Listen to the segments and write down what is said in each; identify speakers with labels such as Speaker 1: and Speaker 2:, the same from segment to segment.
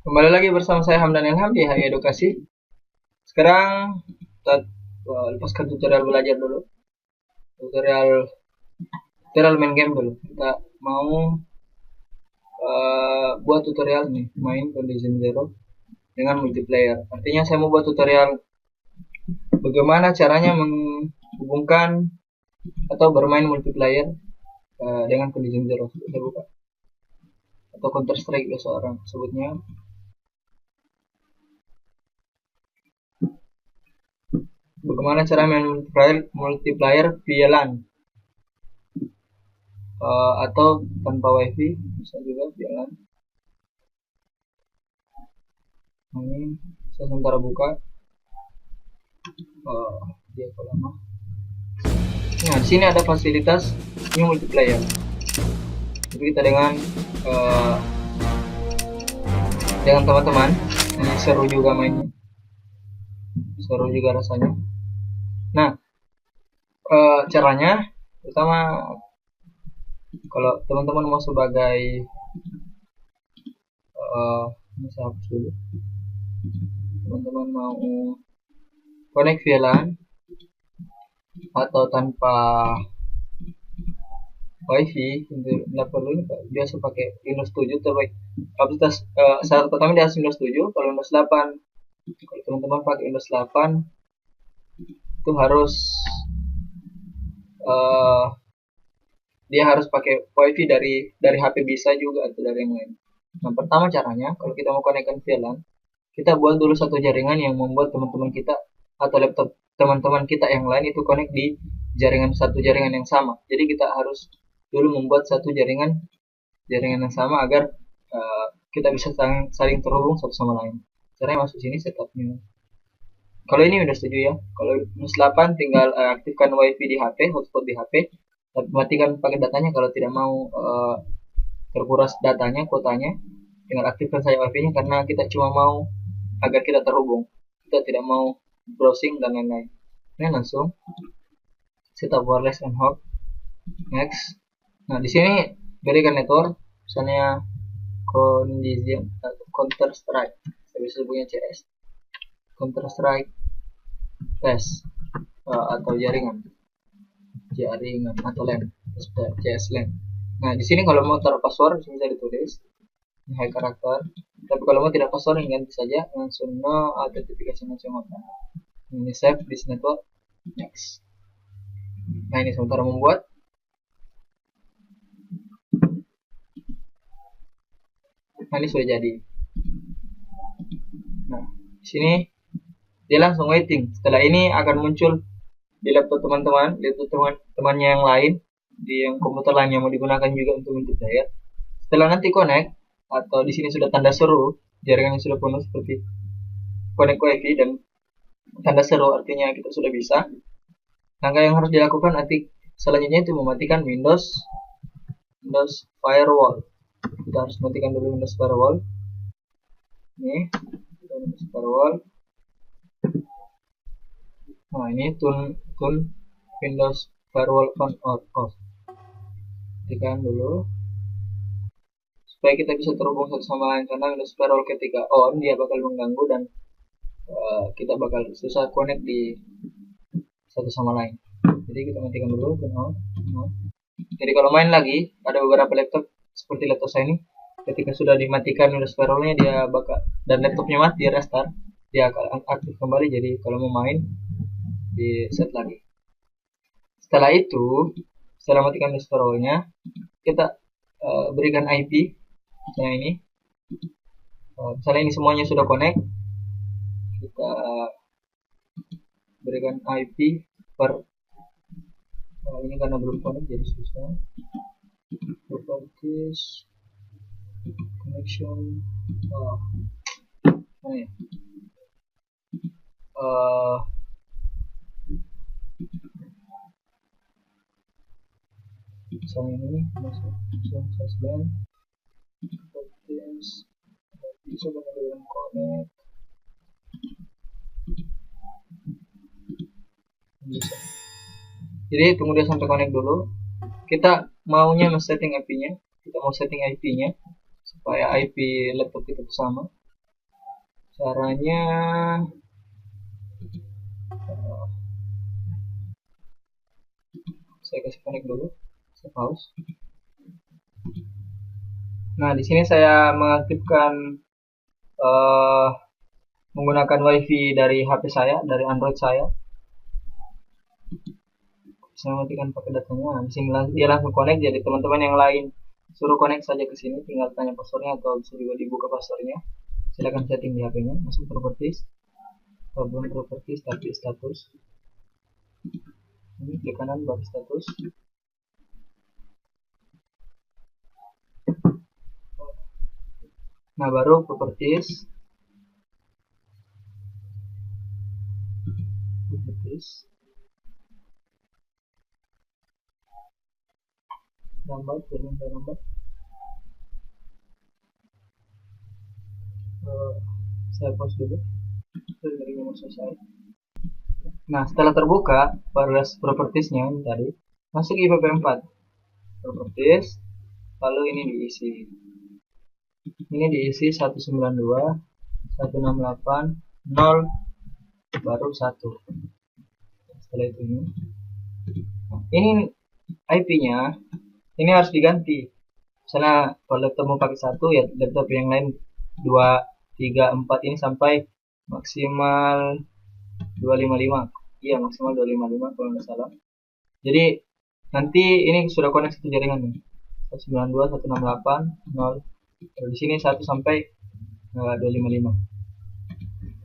Speaker 1: Kembali lagi bersama saya Hamdan Ilham di HI Edukasi. Sekarang kita lepaskan tutorial belajar dulu. Tutorial main game dulu. Kita mau buat tutorial nih, main Condition Zero dengan multiplayer. Artinya saya mau buat tutorial bagaimana caranya menghubungkan atau bermain multiplayer dengan Condition Zero. Saya buka. Atau Counter Strike biasa orang sebutnya. Bagaimana cara main multiplayer via LAN atau tanpa wifi, bisa juga via LAN. Ini saya sementara buka dia lama. Nah, di sini ada fasilitas new multiplayer. Jadi kita dengan teman-teman, ini seru juga mainnya, seru juga rasanya. Nah, caranya pertama, kalau teman-teman mau sebagai ini saya hapus dulu. Teman-teman mau connect via LAN atau tanpa wifi, tidak perlu, biasa pakai Windows 7 terbaik. Kapasitas syarat pertama di atas Windows 7. Kalau Windows 8, kalau teman-teman pakai Windows 8 itu harus dia harus pakai wifi dari HP bisa juga atau dari yang lain. Nah, pertama caranya, kalau kita mau konekkan via LAN, kita buat dulu satu jaringan yang membuat teman-teman kita atau laptop teman-teman kita yang lain itu connect di satu jaringan yang sama. Jadi kita harus dulu membuat satu jaringan yang sama agar kita bisa saling terhubung satu sama lain. Caranya masuk sini setupnya. Kalau ini udah setuju ya. Kalau Windows 8 tinggal aktifkan wifi di HP, hotspot di HP, matikan pakai datanya. Kalau tidak mau terkuras datanya, kuotanya, tinggal aktifkan saja wifi-nya karena kita cuma mau agar kita terhubung. Kita tidak mau browsing dan lain-lain. Ini langsung setup wireless and hot. Next. Nah, di sini berikan network, misalnya Condition Counter Strike. Saya bisa sebutnya CS. Counter Strike test atau jaringan atau LAN, CS LAN. Nah, di sini kalau mau taruh password bisa ditulis high karakter. Tapi kalau mau tidak password, ganti saja langsung no authentication langsung. Ini save this network. Next. Nah, ini sementara membuat. Nah, ini sudah jadi. Nah, di sini dia langsung waiting. Setelah ini akan muncul di laptop teman-teman, laptop teman-temannya yang lain, di yang komputer lain yang mau digunakan juga untuk multiplayer. Setelah nanti connect atau di sini sudah tanda seru, jaringan yang sudah penuh seperti connect wifi dan tanda seru, artinya kita sudah bisa. Langkah yang harus dilakukan nanti selanjutnya itu mematikan Windows Firewall. Kita harus matikan dulu Windows Firewall. Ini Windows Firewall. Nah, ini tune Windows Firewall on or off. Matikan dulu supaya kita bisa terhubung satu sama lain, karena Windows Firewall ketika on dia bakal mengganggu dan kita bakal susah connect di satu sama lain. Jadi kita matikan dulu on. Jadi kalau main lagi, ada beberapa laptop seperti laptop saya ini, ketika sudah dimatikan Windows Firewall-nya dia bakal dan laptopnya mati restart, dia akan aktif kembali. Jadi kalau mau main di set lagi. Setelah itu, setelah matikan Windows Firewall-nya, kita berikan IP. Misalnya ini, misalnya ini semuanya sudah connect, kita berikan IP per ini karena belum connect jadi susah. Properties connection mana ya? Misalnya ini masuk sasban properties bisa dengan connect bisa. Jadi tunggu dia sampai connect dulu. Kita maunya setting IP-nya, kita mau setting IP-nya supaya IP laptop kita sama. Caranya saya kasih connect dulu, saya pause. Nah, di sini saya mengaktifkan menggunakan WiFi dari HP saya, dari Android saya. Saya matikan pakai datanya. Di sini dia langsung connect, jadi teman-teman yang lain suruh connect saja ke sini, tinggal tanya passwordnya atau bisa juga dibuka passwordnya. Silakan setting di HP-nya, masuk properties, problem properties, tapi status. Ini klik kanan baru status. Nah, baru properties. Lambat, lambat. Saya pause dulu. Dari nomor selesai. Nah, setelah terbuka propertiesnya tadi, masuk IPv4 properties, lalu ini diisi. Ini diisi 192.168.0 baru 1. Setelah itu ini IP-nya ini harus diganti. Misalnya kalau laptop mau pakai 1, ya laptop yang lain 2, 3, 4 ini sampai maksimal 255. Iya, maksimal 255 kalau nggak salah. Jadi nanti ini sudah koneksi ke jaringan nih. 192.168.0. Di sini 1 sampai 255.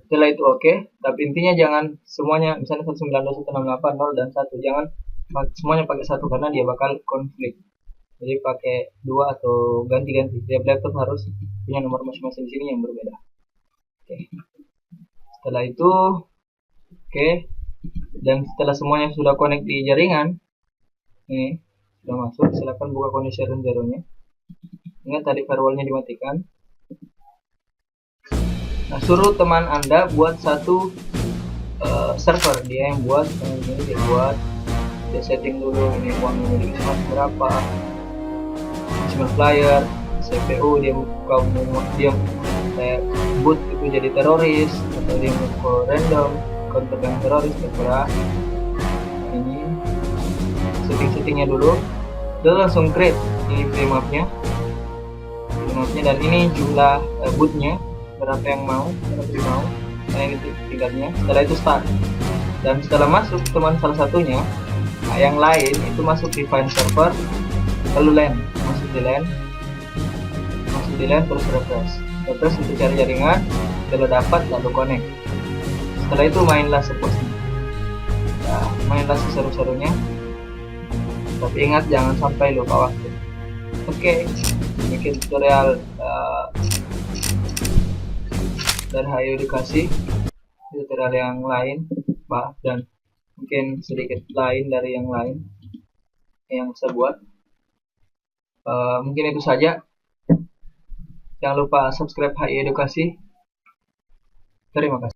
Speaker 1: Setelah itu oke, tapi intinya jangan semuanya, misalnya 192.168.0 dan 1, jangan semuanya pakai 1 karena dia bakal konflik. Jadi pakai 2 atau ganti-ganti. Tiap laptop harus punya nomor masing-masing di sini yang berbeda. Oke. Setelah itu oke, dan setelah semuanya sudah connect di jaringan, ini sudah masuk, silakan buka kondisi zeronya. Ingat tadi firewallnya dimatikan. Nah, suruh teman Anda buat satu server, dia yang buat, ini dia buat, dia setting dulu ini uangnya di berapa, multiplayer, CPU dia kayak boot itu jadi teroris atau dia mau random counter yang teroris terserah. Nah, ini settingnya dulu, lalu langsung create ini mapnya dan ini jumlah bootnya berapa yang mau, nah ini tingkatnya. Setelah itu start, dan setelah masuk teman salah satunya, nah yang lain itu masuk di find server, lalu LAN, masuk di LAN terus refresh untuk cari jaringan. Kalau dapat lalu connect. Setelah itu mainlah sepuasnya. Nah, mainlah seseru-serunya, tapi ingat jangan sampai lupa waktu. Oke, bikin tutorial dari HI Edukasi, tutorial yang lain dan mungkin sedikit lain dari yang lain yang saya buat. Mungkin itu saja. Jangan lupa subscribe HI Edukasi. Terima kasih.